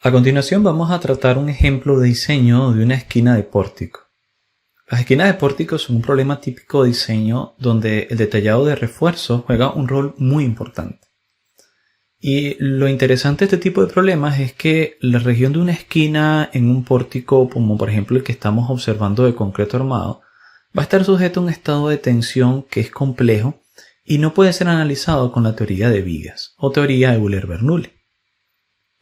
A continuación vamos a tratar un ejemplo de diseño de una esquina de pórtico. Las esquinas de pórtico son un problema típico de diseño donde el detallado de refuerzos juega un rol muy importante. Y lo interesante de este tipo de problemas es que la región de una esquina en un pórtico, como por ejemplo el que estamos observando de concreto armado, va a estar sujeto a un estado de tensión que es complejo y no puede ser analizado con la teoría de vigas o teoría Euler-Bernoulli.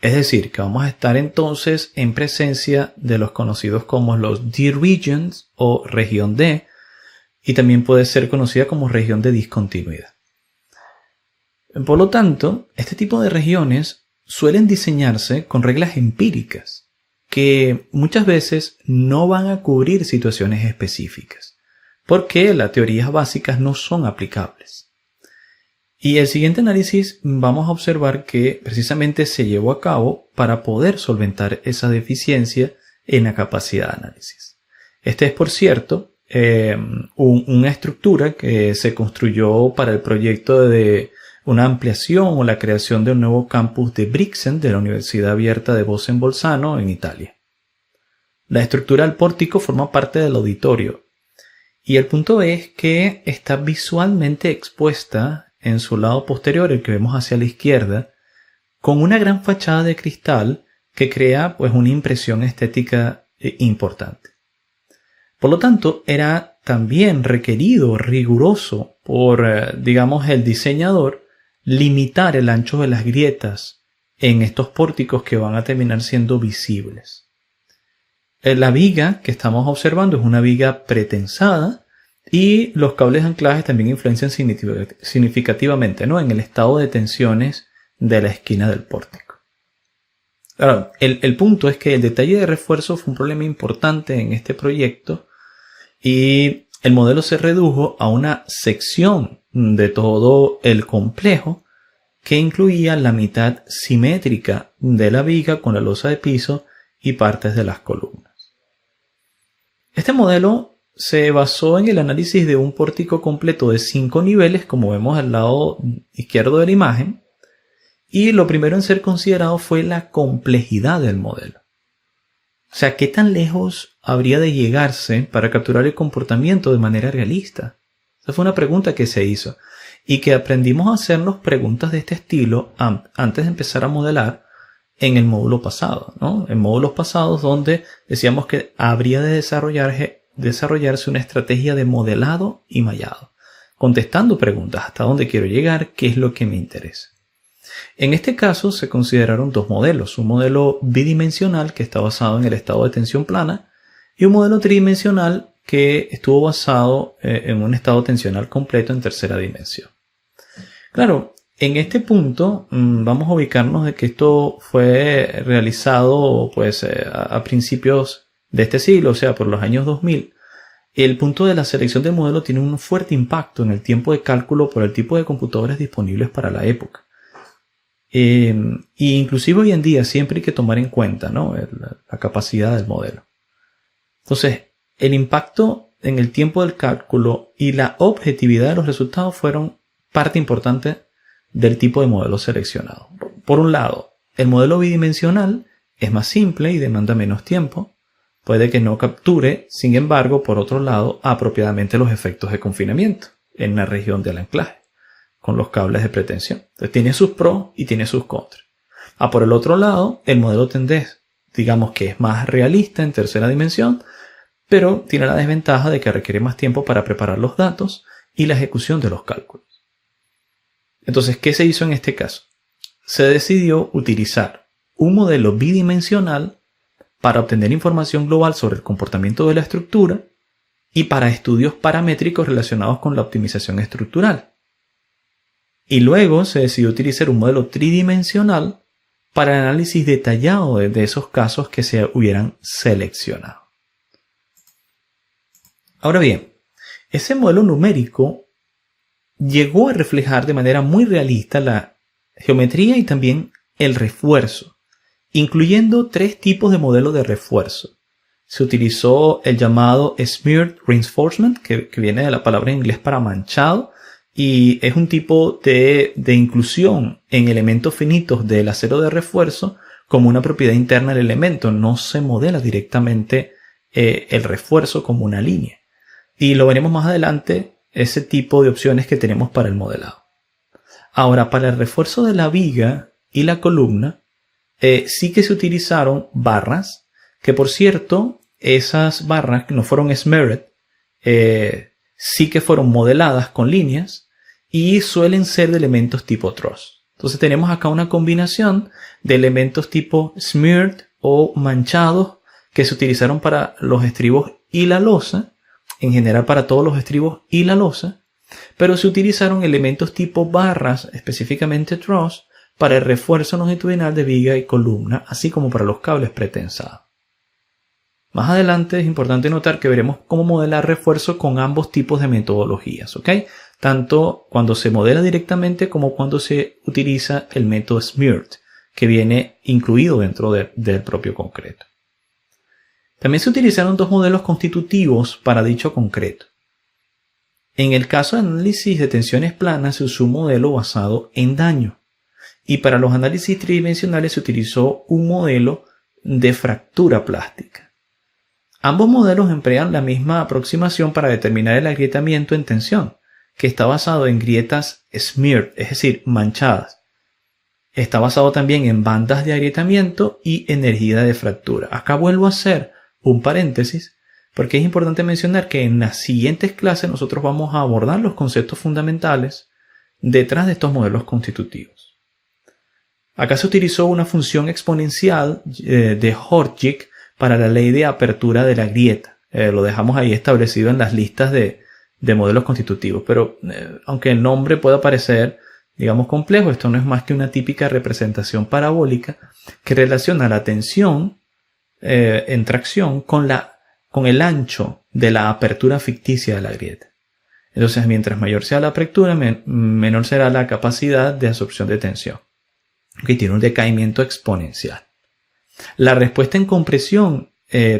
Es decir, que vamos a estar entonces en presencia de los conocidos como los D-regions o región D, y también puede ser conocida como región de discontinuidad. Por lo tanto, este tipo de regiones suelen diseñarse con reglas empíricas, que muchas veces no van a cubrir situaciones específicas, porque las teorías básicas no son aplicables. Y el siguiente análisis vamos a observar que precisamente se llevó a cabo para poder solventar esa deficiencia en la capacidad de análisis. Este es, por cierto, una estructura que se construyó para el proyecto de una ampliación o la creación de un nuevo campus de Brixen de la Universidad Abierta de Bolzano en Italia. La estructura del pórtico forma parte del auditorio y el punto es que está visualmente expuesta en su lado posterior, el que vemos hacia la izquierda, con una gran fachada de cristal que crea una impresión estética importante. Por lo tanto, era también requerido, riguroso por, el diseñador, limitar el ancho de las grietas en estos pórticos que van a terminar siendo visibles. La viga que estamos observando es una viga pretensada, y los cables de anclaje también influencian significativamente, en el estado de tensiones de la esquina del pórtico. Ahora, el punto es que el detalle de refuerzo fue un problema importante en este proyecto y el modelo se redujo a una sección de todo el complejo que incluía la mitad simétrica de la viga con la losa de piso y partes de las columnas. Este modelo se basó en el análisis de un pórtico completo de 5 niveles, como vemos al lado izquierdo de la imagen, y lo primero en ser considerado fue la complejidad del modelo. O sea, ¿qué tan lejos habría de llegarse para capturar el comportamiento de manera realista? Esa fue una pregunta que se hizo y que aprendimos a hacernos preguntas de este estilo antes de empezar a modelar en el módulo pasado, En módulos pasados donde decíamos que habría de desarrollarse una estrategia de modelado y mallado, contestando preguntas: ¿hasta dónde quiero llegar? ¿Qué es lo que me interesa? En este caso se consideraron dos modelos, un modelo bidimensional que está basado en el estado de tensión plana y un modelo tridimensional que estuvo basado en un estado tensional completo en tercera dimensión. Claro, en este punto vamos a ubicarnos de que esto fue realizado a principios de este siglo, o sea, por los años 2000. El punto de la selección del modelo tiene un fuerte impacto en el tiempo de cálculo por el tipo de computadores disponibles para la época. Y inclusive hoy en día siempre hay que tomar en cuenta, la capacidad del modelo. Entonces, el impacto en el tiempo del cálculo y la objetividad de los resultados fueron parte importante del tipo de modelo seleccionado. Por un lado, el modelo bidimensional es más simple y demanda menos tiempo. Puede que no capture, sin embargo, por otro lado, apropiadamente los efectos de confinamiento en la región del anclaje, con los cables de pretensión. Entonces tiene sus pros y tiene sus contras. Por el otro lado, el modelo TenDES, digamos que es más realista en tercera dimensión, pero tiene la desventaja de que requiere más tiempo para preparar los datos y la ejecución de los cálculos. Entonces, ¿qué se hizo en este caso? Se decidió utilizar un modelo bidimensional para obtener información global sobre el comportamiento de la estructura y para estudios paramétricos relacionados con la optimización estructural. Y luego se decidió utilizar un modelo tridimensional para el análisis detallado de esos casos que se hubieran seleccionado. Ahora bien, ese modelo numérico llegó a reflejar de manera muy realista la geometría y también el refuerzo, incluyendo 3 tipos de modelo de refuerzo. Se utilizó el llamado Smeared Reinforcement, que viene de la palabra en inglés para manchado, y es un tipo de inclusión en elementos finitos del acero de refuerzo como una propiedad interna del elemento. No se modela directamente el refuerzo como una línea. Y lo veremos más adelante, ese tipo de opciones que tenemos para el modelado. Ahora, para el refuerzo de la viga y la columna, sí que se utilizaron barras, que por cierto, esas barras no fueron smeared, sí que fueron modeladas con líneas y suelen ser de elementos tipo truss. Entonces tenemos acá una combinación de elementos tipo smeared o manchados que se utilizaron para los estribos y la losa, en general para todos los estribos y la losa, pero se utilizaron elementos tipo barras, específicamente truss, para el refuerzo longitudinal de viga y columna, así como para los cables pretensados. Más adelante es importante notar que veremos cómo modelar refuerzo con ambos tipos de metodologías, ¿ok? Tanto cuando se modela directamente como cuando se utiliza el método smeared, que viene incluido dentro del propio concreto. También se utilizaron dos modelos constitutivos para dicho concreto. En el caso de análisis de tensiones planas se usó un modelo basado en daño. Y para los análisis tridimensionales se utilizó un modelo de fractura plástica. Ambos modelos emplean la misma aproximación para determinar el agrietamiento en tensión, que está basado en grietas smeared, es decir, manchadas. Está basado también en bandas de agrietamiento y energía de fractura. Acá vuelvo a hacer un paréntesis porque es importante mencionar que en las siguientes clases nosotros vamos a abordar los conceptos fundamentales detrás de estos modelos constitutivos. Acá se utilizó una función exponencial de Horchik para la ley de apertura de la grieta. Lo dejamos ahí establecido en las listas de modelos constitutivos, pero aunque el nombre pueda parecer, digamos, complejo, esto no es más que una típica representación parabólica que relaciona la tensión en tracción con el ancho de la apertura ficticia de la grieta. Entonces, mientras mayor sea la apertura, menor será la capacidad de absorción de tensión, que tiene un decaimiento exponencial. La respuesta en compresión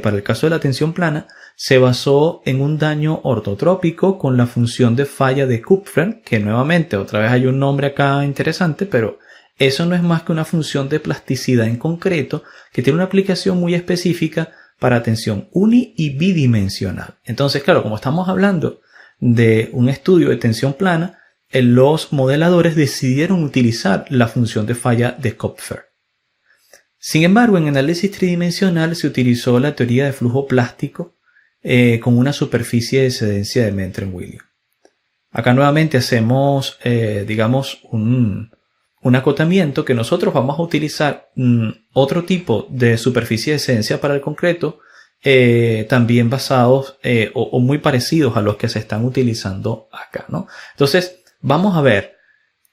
para el caso de la tensión plana se basó en un daño ortotrópico con la función de falla de Kupfer, que nuevamente otra vez hay un nombre acá interesante, pero eso no es más que una función de plasticidad en concreto que tiene una aplicación muy específica para tensión uni y bidimensional. Entonces, claro, como estamos hablando de un estudio de tensión plana, los modeladores decidieron utilizar la función de falla de Kupfer. Sin embargo, en análisis tridimensional se utilizó la teoría de flujo plástico con una superficie de excedencia de Mentren-Williams. Acá nuevamente hacemos, digamos, un acotamiento que nosotros vamos a utilizar otro tipo de superficie de excedencia para el concreto, también basados o muy parecidos a los que se están utilizando acá, ¿no? Entonces, vamos a ver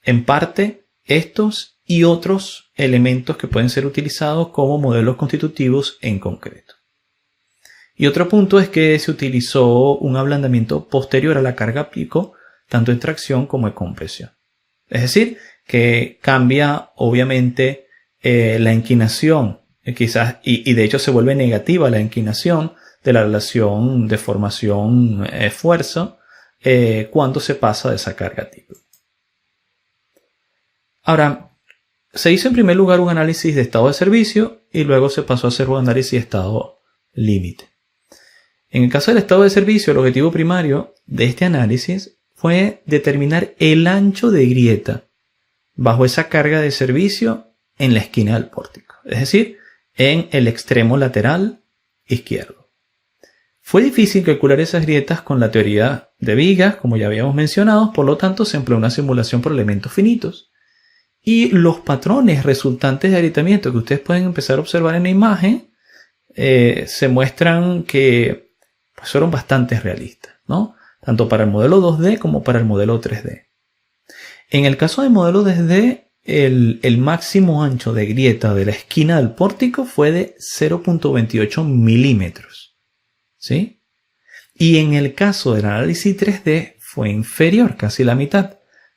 en parte estos y otros elementos que pueden ser utilizados como modelos constitutivos en concreto. Y otro punto es que se utilizó un ablandamiento posterior a la carga pico, tanto en tracción como en compresión. Es decir, que cambia obviamente la inclinación, quizás, y de hecho se vuelve negativa la inclinación de la relación de formación-esfuerzo cuando se pasa de esa carga tipo. Ahora, se hizo en primer lugar un análisis de estado de servicio y luego se pasó a hacer un análisis de estado límite. En el caso del estado de servicio, el objetivo primario de este análisis fue determinar el ancho de grieta bajo esa carga de servicio en la esquina del pórtico, es decir, en el extremo lateral izquierdo. Fue difícil calcular esas grietas con la teoría de vigas, como ya habíamos mencionado, por lo tanto se empleó una simulación por elementos finitos. Y los patrones resultantes de agrietamiento que ustedes pueden empezar a observar en la imagen se muestran que pues, fueron bastante realistas, ¿no? Tanto para el modelo 2D como para el modelo 3D. En el caso del modelo 2D, el máximo ancho de grieta de la esquina del pórtico fue de 0.28 milímetros, ¿sí? Y en el caso del análisis 3D fue inferior, casi la mitad,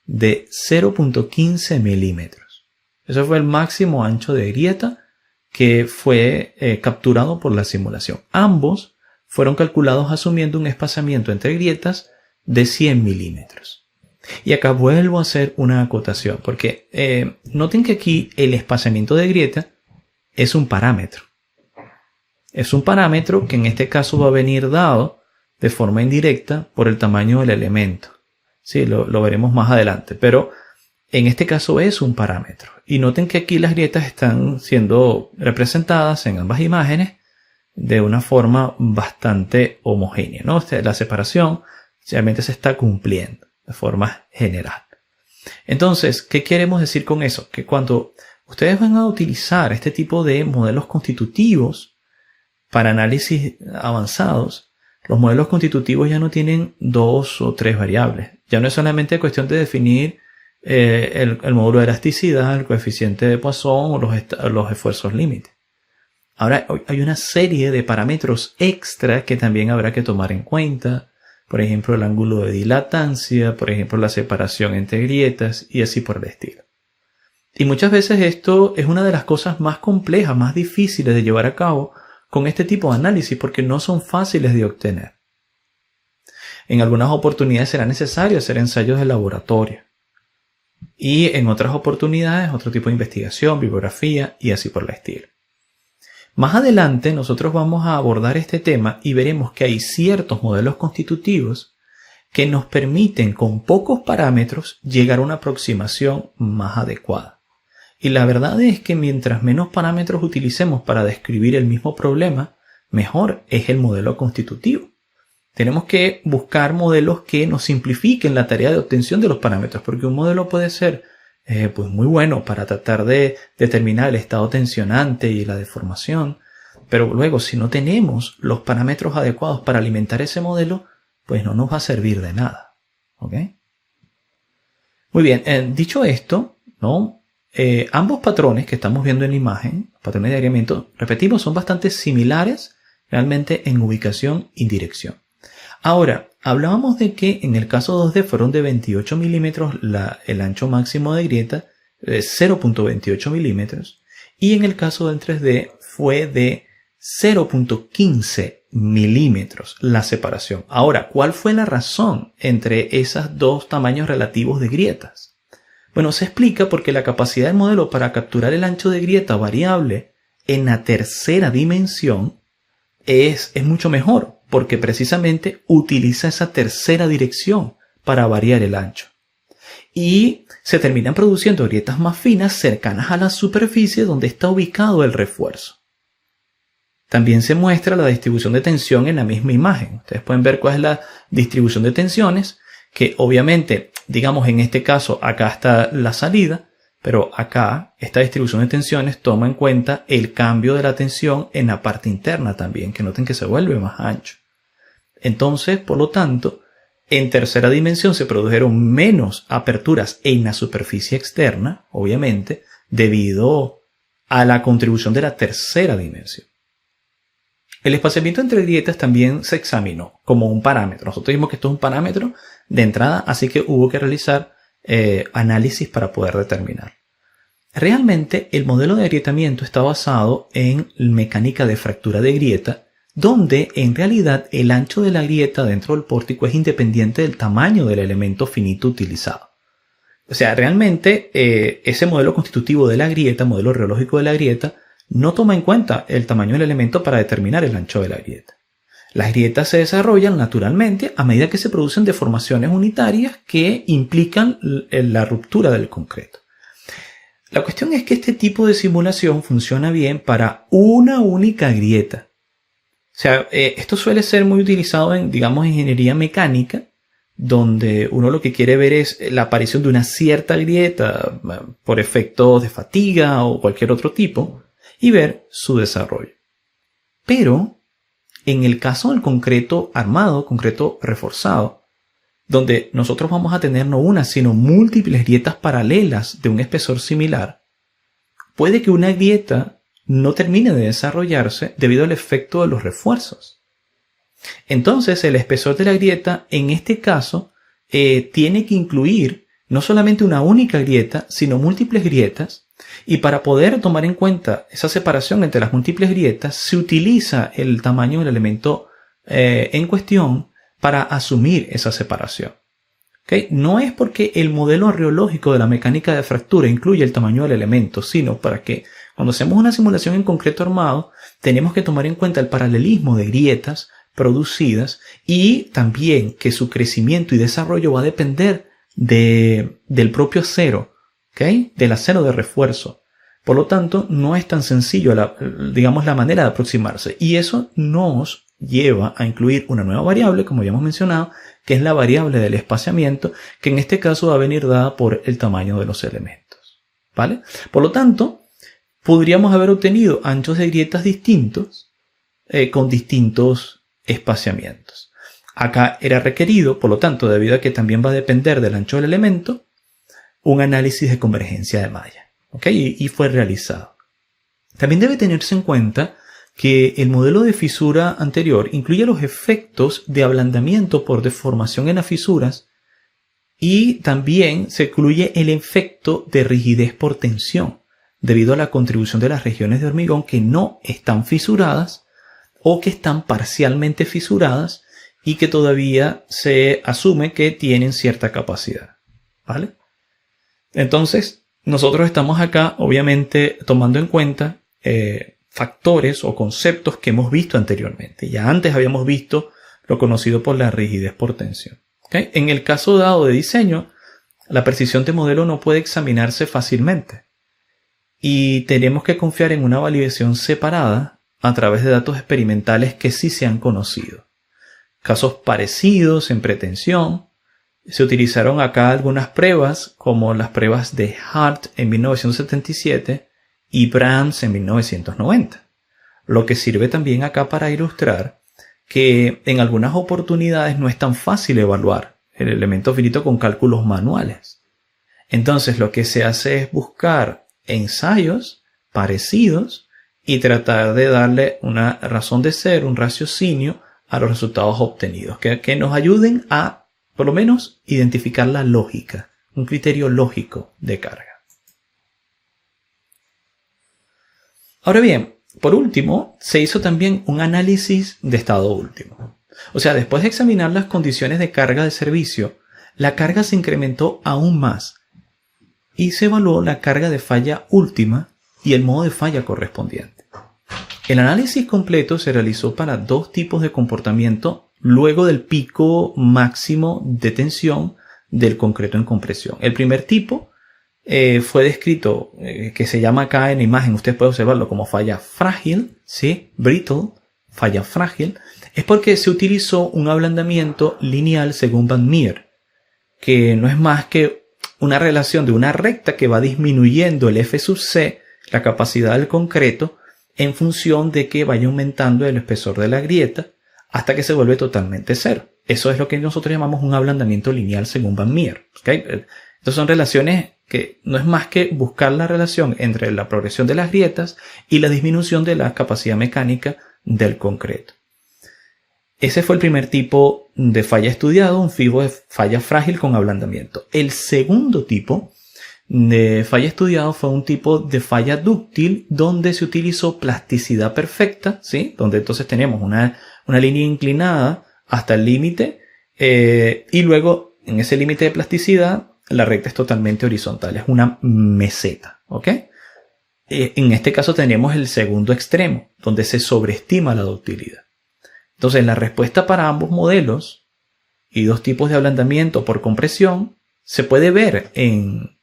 de 0.15 milímetros. Eso fue el máximo ancho de grieta que fue capturado por la simulación. Ambos fueron calculados asumiendo un espaciamiento entre grietas de 100 milímetros. Y acá vuelvo a hacer una acotación, porque noten que aquí el espaciamiento de grieta es un parámetro. Es un parámetro que en este caso va a venir dado de forma indirecta por el tamaño del elemento. Sí, lo veremos más adelante, pero en este caso es un parámetro. Y noten que aquí las grietas están siendo representadas en ambas imágenes de una forma bastante homogénea, ¿no? La separación realmente se está cumpliendo de forma general. Entonces, ¿qué queremos decir con eso? Que cuando ustedes van a utilizar este tipo de modelos constitutivos para análisis avanzados, los modelos constitutivos ya no tienen 2 o 3 variables. Ya no es solamente cuestión de definir el módulo de elasticidad, el coeficiente de Poisson o los esfuerzos límite. Ahora hay una serie de parámetros extra que también habrá que tomar en cuenta. Por ejemplo, el ángulo de dilatancia, por ejemplo, la separación entre grietas y así por el estilo. Y muchas veces esto es una de las cosas más complejas, más difíciles de llevar a cabo con este tipo de análisis porque no son fáciles de obtener. En algunas oportunidades será necesario hacer ensayos de laboratorio. Y en otras oportunidades otro tipo de investigación, bibliografía y así por el estilo. Más adelante nosotros vamos a abordar este tema y veremos que hay ciertos modelos constitutivos que nos permiten con pocos parámetros llegar a una aproximación más adecuada. Y la verdad es que mientras menos parámetros utilicemos para describir el mismo problema, mejor es el modelo constitutivo. Tenemos que buscar modelos que nos simplifiquen la tarea de obtención de los parámetros, porque un modelo puede ser pues muy bueno para tratar de determinar el estado tensionante y la deformación, pero luego si no tenemos los parámetros adecuados para alimentar ese modelo, pues no nos va a servir de nada. ¿Ok? Muy bien, dicho esto, ¿no? Ambos patrones que estamos viendo en la imagen, patrones de aireamiento, repetimos, son bastante similares realmente en ubicación y dirección. Ahora, hablábamos de que en el caso 2D fueron de 28 milímetros el ancho máximo de grieta, 0.28 milímetros, y en el caso del 3D fue de 0.15 milímetros la separación. Ahora, ¿cuál fue la razón entre esos dos tamaños relativos de grietas? Bueno, se explica porque la capacidad del modelo para capturar el ancho de grieta variable en la tercera dimensión es mucho mejor, porque precisamente utiliza esa tercera dirección para variar el ancho. Y se terminan produciendo grietas más finas cercanas a la superficie donde está ubicado el refuerzo. También se muestra la distribución de tensión en la misma imagen. Ustedes pueden ver cuál es la distribución de tensiones, que obviamente, digamos en este caso, acá está la salida, pero acá esta distribución de tensiones toma en cuenta el cambio de la tensión en la parte interna también, que noten que se vuelve más ancho. Entonces, por lo tanto, en tercera dimensión se produjeron menos aperturas en la superficie externa, obviamente, debido a la contribución de la tercera dimensión. El espaciamiento entre grietas también se examinó como un parámetro. Nosotros dijimos que esto es un parámetro de entrada, así que hubo que realizar análisis para poder determinar. Realmente el modelo de agrietamiento está basado en mecánica de fractura de grieta, donde en realidad el ancho de la grieta dentro del pórtico es independiente del tamaño del elemento finito utilizado. O sea, realmente ese modelo constitutivo de la grieta, modelo reológico de la grieta, no toma en cuenta el tamaño del elemento para determinar el ancho de la grieta. Las grietas se desarrollan naturalmente a medida que se producen deformaciones unitarias que implican la ruptura del concreto. La cuestión es que este tipo de simulación funciona bien para una única grieta. O sea, esto suele ser muy utilizado en, digamos, ingeniería mecánica, donde uno lo que quiere ver es la aparición de una cierta grieta por efectos de fatiga o cualquier otro tipo y ver su desarrollo. Pero en el caso del concreto armado, concreto reforzado, donde nosotros vamos a tener no una, sino múltiples grietas paralelas de un espesor similar, puede que una grieta no termine de desarrollarse debido al efecto de los refuerzos. Entonces, el espesor de la grieta, en este caso, tiene que incluir no solamente una única grieta, sino múltiples grietas, y para poder tomar en cuenta esa separación entre las múltiples grietas, se utiliza el tamaño del elemento en cuestión para asumir esa separación. ¿Okay? No es porque el modelo arreológico de la mecánica de fractura incluye el tamaño del elemento, sino para que Cuando hacemos una simulación en concreto armado, tenemos que tomar en cuenta el paralelismo de grietas producidas y también que su crecimiento y desarrollo va a depender del propio acero, ¿okay? Del acero de refuerzo. Por lo tanto, no es tan sencillo la manera de aproximarse. Y eso nos lleva a incluir una nueva variable, como ya hemos mencionado, que es la variable del espaciamiento, que en este caso va a venir dada por el tamaño de los elementos, ¿vale? Por lo tanto, podríamos haber obtenido anchos de grietas distintos con distintos espaciamientos. Acá era requerido, por lo tanto, debido a que también va a depender del ancho del elemento, un análisis de convergencia de malla, ¿ok? Y fue realizado. También debe tenerse en cuenta que el modelo de fisura anterior incluye los efectos de ablandamiento por deformación en las fisuras y también se incluye el efecto de rigidez por tensión, debido a la contribución de las regiones de hormigón que no están fisuradas o que están parcialmente fisuradas y que todavía se asume que tienen cierta capacidad, ¿vale? Entonces, nosotros estamos acá, obviamente, tomando en cuenta factores o conceptos que hemos visto anteriormente. Ya antes habíamos visto lo conocido por la rigidez por tensión, ¿okay? En el caso dado de diseño, la precisión de modelo no puede examinarse fácilmente y tenemos que confiar en una validación separada a través de datos experimentales que sí se han conocido. Casos parecidos en pretensión. Se utilizaron acá algunas pruebas, como las pruebas de Hart en 1977 y Brahms en 1990. Lo que sirve también acá para ilustrar que en algunas oportunidades no es tan fácil evaluar el elemento finito con cálculos manuales. Entonces lo que se hace es buscar ensayos parecidos y tratar de darle una razón de ser, un raciocinio a los resultados obtenidos, que nos ayuden a, por lo menos, identificar la lógica, un criterio lógico de carga. Ahora bien, por último, se hizo también un análisis de estado último. O sea, después de examinar las condiciones de carga de servicio, la carga se incrementó aún más y se evaluó la carga de falla última y el modo de falla correspondiente. El análisis completo se realizó para dos tipos de comportamiento luego del pico máximo de tensión del concreto en compresión. El primer tipo fue descrito, que se llama acá en la imagen, usted puede observarlo como falla frágil, ¿sí? Brittle, falla frágil, es porque se utilizó un ablandamiento lineal según Van Meer, que no es más que una relación de una recta que va disminuyendo el F sub C, la capacidad del concreto, en función de que vaya aumentando el espesor de la grieta hasta que se vuelve totalmente cero. Eso es lo que nosotros llamamos un ablandamiento lineal según Van Meer, ¿okay? Entonces son relaciones que no es más que buscar la relación entre la progresión de las grietas y la disminución de la capacidad mecánica del concreto. Ese fue el primer tipo de falla estudiado, un tipo de falla frágil con ablandamiento. El segundo tipo de falla estudiado fue un tipo de falla dúctil donde se utilizó plasticidad perfecta, ¿sí? Donde entonces tenemos una línea inclinada hasta el límite y luego en ese límite de plasticidad la recta es totalmente horizontal, es una meseta, ¿ok? En este caso tenemos el segundo extremo, donde se sobreestima la ductilidad. Entonces la respuesta para ambos modelos y dos tipos de ablandamiento por compresión se puede ver en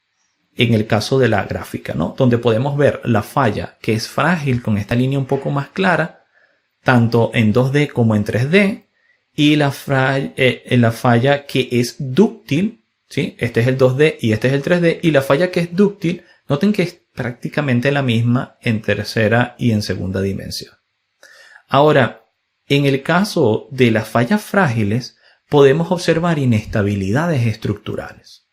el caso de la gráfica, ¿no? Donde podemos ver la falla que es frágil con esta línea un poco más clara, tanto en 2D como en 3D, y la falla que es dúctil, ¿sí? Este es el 2D y este es el 3D, y la falla que es dúctil, noten que es prácticamente la misma en tercera y en segunda dimensión. Ahora, en el caso de las fallas frágiles, podemos observar inestabilidades estructurales.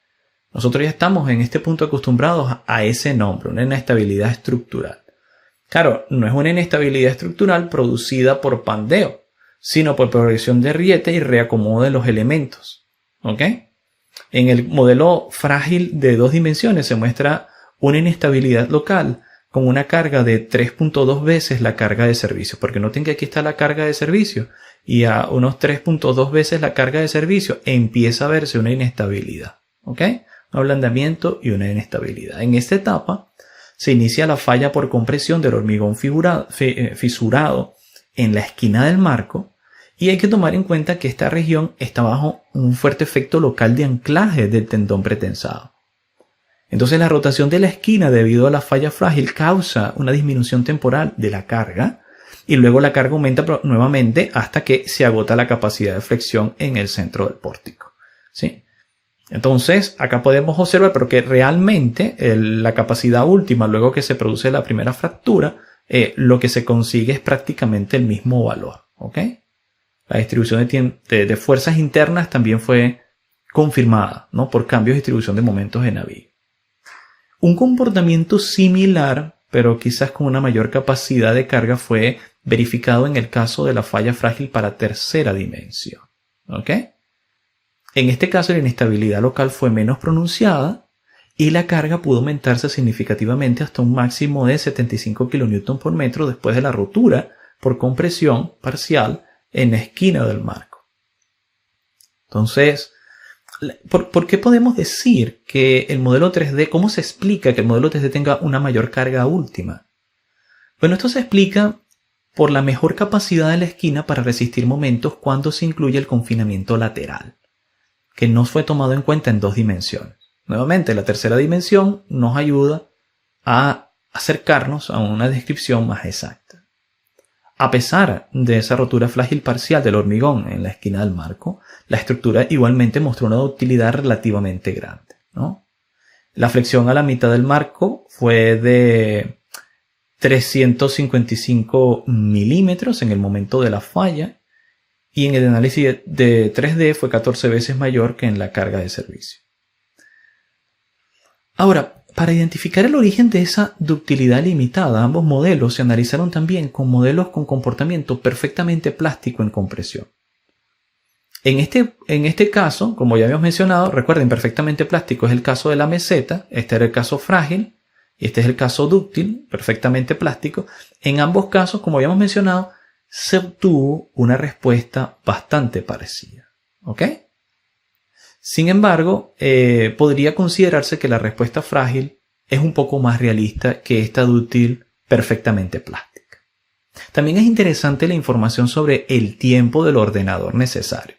Nosotros ya estamos en este punto acostumbrados a ese nombre, una inestabilidad estructural. Claro, no es una inestabilidad estructural producida por pandeo, sino por progresión de rieta y reacomodo de los elementos, ¿ok? En el modelo frágil de 2 dimensiones se muestra una inestabilidad local con una carga de 3.2 veces la carga de servicio, porque noten que aquí está la carga de servicio y a unos 3.2 veces la carga de servicio empieza a verse una inestabilidad, ¿ok? Un ablandamiento y una inestabilidad. En esta etapa se inicia la falla por compresión del hormigón fisurado en la esquina del marco, y hay que tomar en cuenta que esta región está bajo un fuerte efecto local de anclaje del tendón pretensado. Entonces la rotación de la esquina debido a la falla frágil causa una disminución temporal de la carga, y luego la carga aumenta nuevamente hasta que se agota la capacidad de flexión en el centro del pórtico, ¿sí? Entonces, acá podemos observar, pero que realmente la capacidad última, luego que se produce la primera fractura, lo que se consigue es prácticamente el mismo valor, ¿ok? La distribución de fuerzas internas también fue confirmada, ¿no? Por cambios de distribución de momentos de navío. Un comportamiento similar, pero quizás con una mayor capacidad de carga, fue verificado en el caso de la falla frágil para tercera dimensión, ¿ok? En este caso, la inestabilidad local fue menos pronunciada y la carga pudo aumentarse significativamente hasta un máximo de 75 kN por metro después de la rotura por compresión parcial en la esquina del marco. Entonces, ¿por qué podemos decir que el modelo 3D, cómo se explica que el modelo 3D tenga una mayor carga última? Bueno, esto se explica por la mejor capacidad de la esquina para resistir momentos cuando se incluye el confinamiento lateral, que no fue tomado en cuenta en 2 dimensiones. Nuevamente, la tercera dimensión nos ayuda a acercarnos a una descripción más exacta. A pesar de esa rotura frágil parcial del hormigón en la esquina del marco, la estructura igualmente mostró una ductilidad relativamente grande, ¿no? La flexión a la mitad del marco fue de 355 milímetros en el momento de la falla, y en el análisis de 3D fue 14 veces mayor que en la carga de servicio. Ahora, para identificar el origen de esa ductilidad limitada, ambos modelos se analizaron también con modelos con comportamiento perfectamente plástico en compresión. En este caso, como ya habíamos mencionado, recuerden, perfectamente plástico es el caso de la meseta, este era el caso frágil, y este es el caso dúctil, perfectamente plástico. En ambos casos, como habíamos mencionado, se obtuvo una respuesta bastante parecida, ¿ok? Sin embargo, podría considerarse que la respuesta frágil es un poco más realista que esta dúctil perfectamente plástica. También es interesante la información sobre el tiempo del ordenador necesario.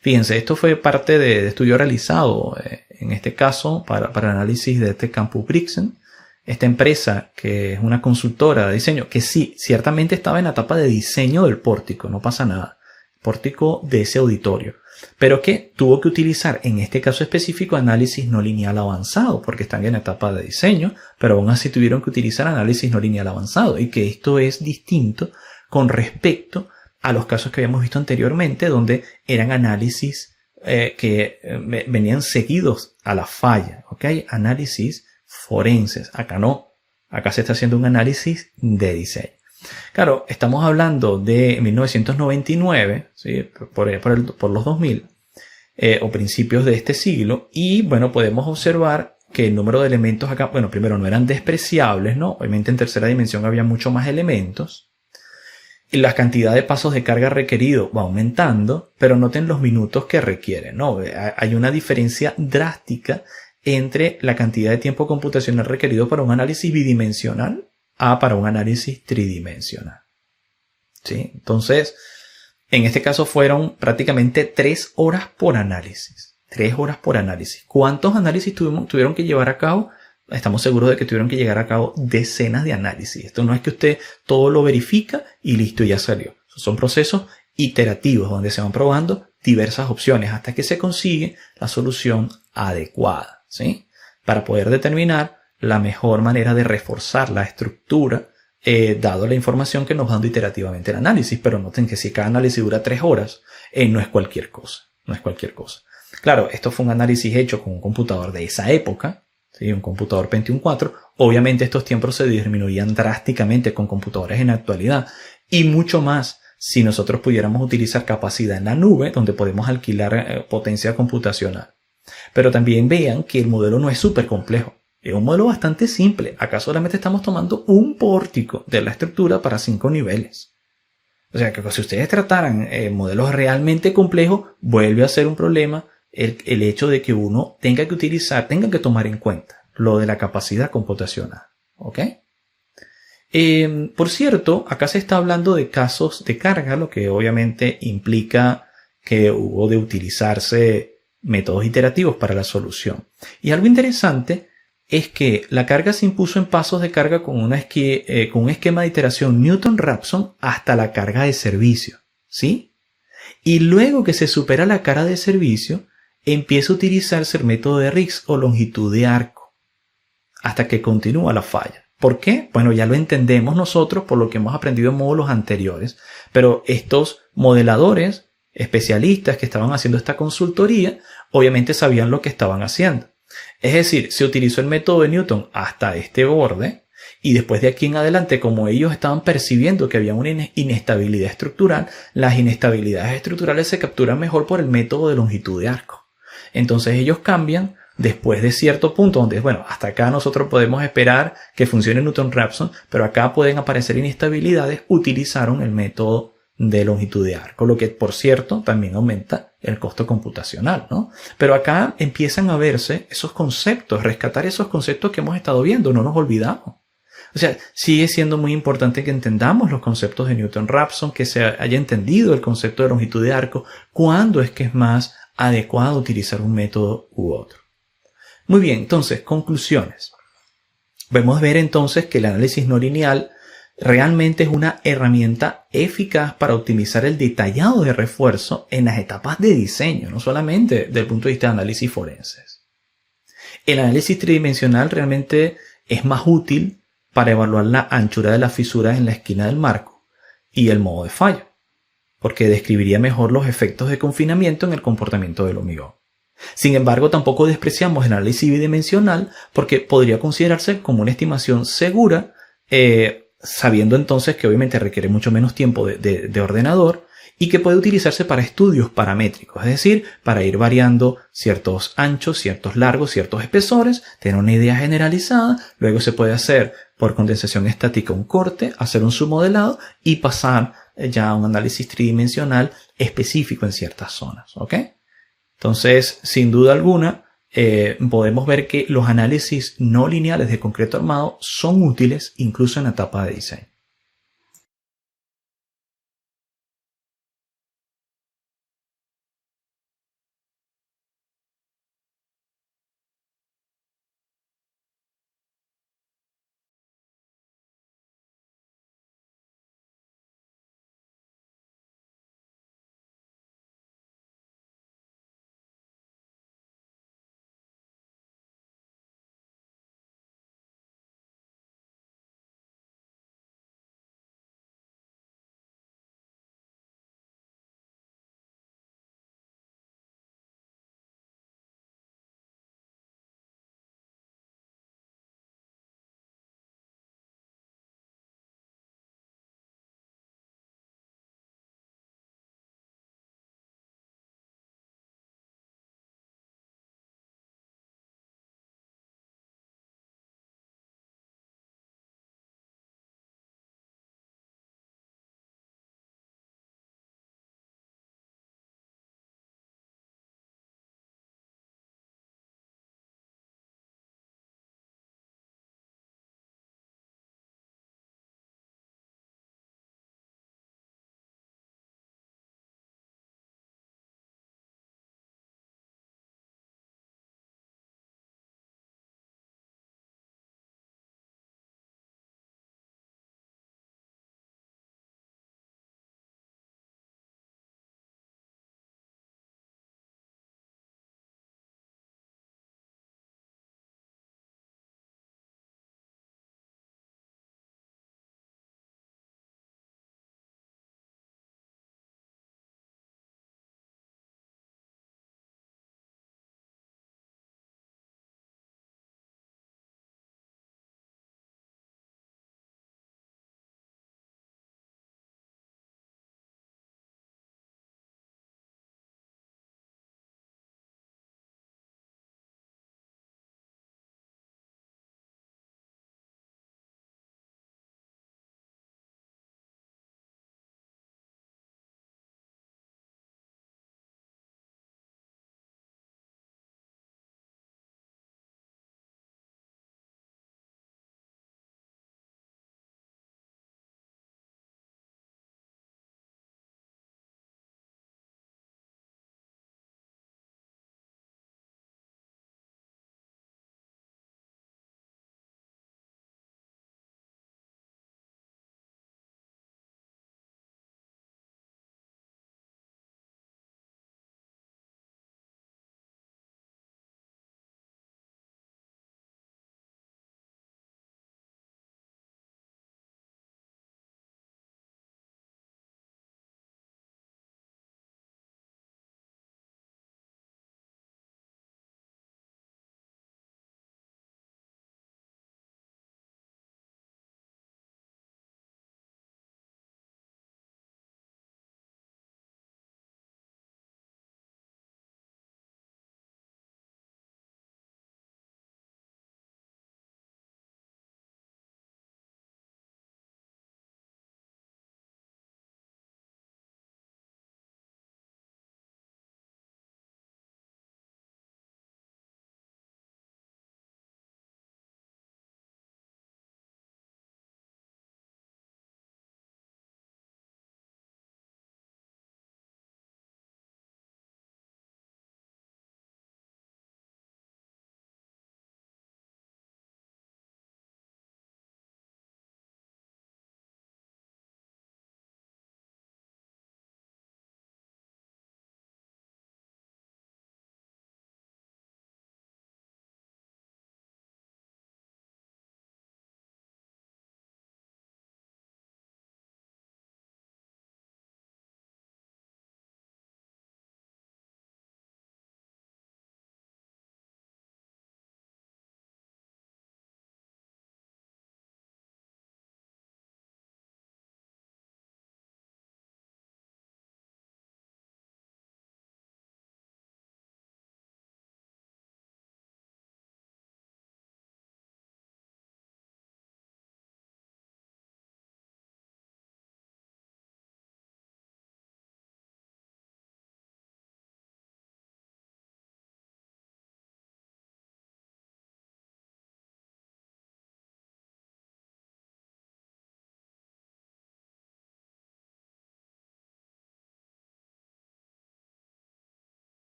Fíjense, esto fue parte de estudio realizado, en este caso, para análisis de este Campus Brixen. Esta empresa, que es una consultora de diseño, que sí, ciertamente estaba en la etapa de diseño del pórtico, no pasa nada, pórtico de ese auditorio, pero que tuvo que utilizar, en este caso específico, análisis no lineal avanzado, porque están en la etapa de diseño, pero aún así tuvieron que utilizar análisis no lineal avanzado, y que esto es distinto con respecto a los casos que habíamos visto anteriormente, donde eran análisis que venían seguidos a la falla, ¿ok? Análisis forenses. Acá no. Acá se está haciendo un análisis de diseño. Claro, estamos hablando de 1999, ¿sí? por los 2000, o principios de este siglo, y bueno, podemos observar que el número de elementos acá, bueno, primero no eran despreciables, ¿no? Obviamente en tercera dimensión había mucho más elementos, y la cantidad de pasos de carga requerido va aumentando, pero noten los minutos que requieren, ¿no? Hay una diferencia drástica entre la cantidad de tiempo computacional requerido para un análisis bidimensional para un análisis tridimensional, ¿sí? Entonces, en este caso fueron prácticamente 3 horas por análisis. 3 horas por análisis. ¿Cuántos análisis tuvieron que llevar a cabo? Estamos seguros de que tuvieron que llevar a cabo decenas de análisis. Esto no es que usted todo lo verifica y listo, ya salió. Son procesos iterativos donde se van probando diversas opciones hasta que se consigue la solución adecuada, ¿sí? Para poder determinar la mejor manera de reforzar la estructura, dado la información que nos va dando iterativamente el análisis. Pero noten que si cada análisis dura 3 horas, no es cualquier cosa. No es cualquier cosa. Claro, esto fue un análisis hecho con un computador de esa época, ¿sí? Un computador Pentium 4. Obviamente estos tiempos se disminuirían drásticamente con computadores en la actualidad, y mucho más si nosotros pudiéramos utilizar capacidad en la nube, donde podemos alquilar potencia computacional. Pero también vean que el modelo no es súper complejo. Es un modelo bastante simple. Acá solamente estamos tomando un pórtico de la estructura para 5 niveles. O sea que si ustedes trataran modelos realmente complejos, vuelve a ser un problema el hecho de que uno tenga que tomar en cuenta lo de la capacidad computacional. ¿ok? Por cierto, acá se está hablando de casos de carga, lo que obviamente implica que hubo de utilizarse métodos iterativos para la solución. Y algo interesante es que la carga se impuso en pasos de carga con un esquema de iteración Newton-Raphson hasta la carga de servicio, ¿sí? Y luego que se supera la carga de servicio, empieza a utilizarse el método de Riggs o longitud de arco, hasta que continúa la falla. ¿Por qué? Bueno, ya lo entendemos nosotros por lo que hemos aprendido en módulos anteriores, pero estos modeladores, especialistas que estaban haciendo esta consultoría, obviamente sabían lo que estaban haciendo. Es decir, se utilizó el método de Newton hasta este borde y después de aquí en adelante, como ellos estaban percibiendo que había una inestabilidad estructural, las inestabilidades estructurales se capturan mejor por el método de longitud de arco. Entonces ellos cambian después de cierto punto donde, bueno, hasta acá nosotros podemos esperar que funcione Newton-Raphson, pero acá pueden aparecer inestabilidades, utilizaron el método de longitud de arco, lo que por cierto también aumenta el costo computacional, ¿no? Pero acá empiezan a verse esos conceptos, rescatar esos conceptos que hemos estado viendo, no nos olvidamos. O sea, sigue siendo muy importante que entendamos los conceptos de Newton-Raphson, que se haya entendido el concepto de longitud de arco, cuándo es que es más adecuado utilizar un método u otro. Muy bien, entonces, conclusiones. Podemos ver entonces que el análisis no lineal realmente es una herramienta eficaz para optimizar el detallado de refuerzo en las etapas de diseño, no solamente desde el punto de vista de análisis forenses. El análisis tridimensional realmente es más útil para evaluar la anchura de las fisuras en la esquina del marco y el modo de fallo, porque describiría mejor los efectos de confinamiento en el comportamiento del hormigón. Sin embargo, tampoco despreciamos el análisis bidimensional porque podría considerarse como una estimación segura, sabiendo entonces que obviamente requiere mucho menos tiempo de ordenador y que puede utilizarse para estudios paramétricos, es decir, para ir variando ciertos anchos, ciertos largos, ciertos espesores, tener una idea generalizada, luego se puede hacer por condensación estática un corte, hacer un submodelado y pasar ya a un análisis tridimensional específico en ciertas zonas, ¿ok? Entonces, sin duda alguna, podemos ver que los análisis no lineales de concreto armado son útiles incluso en la etapa de diseño.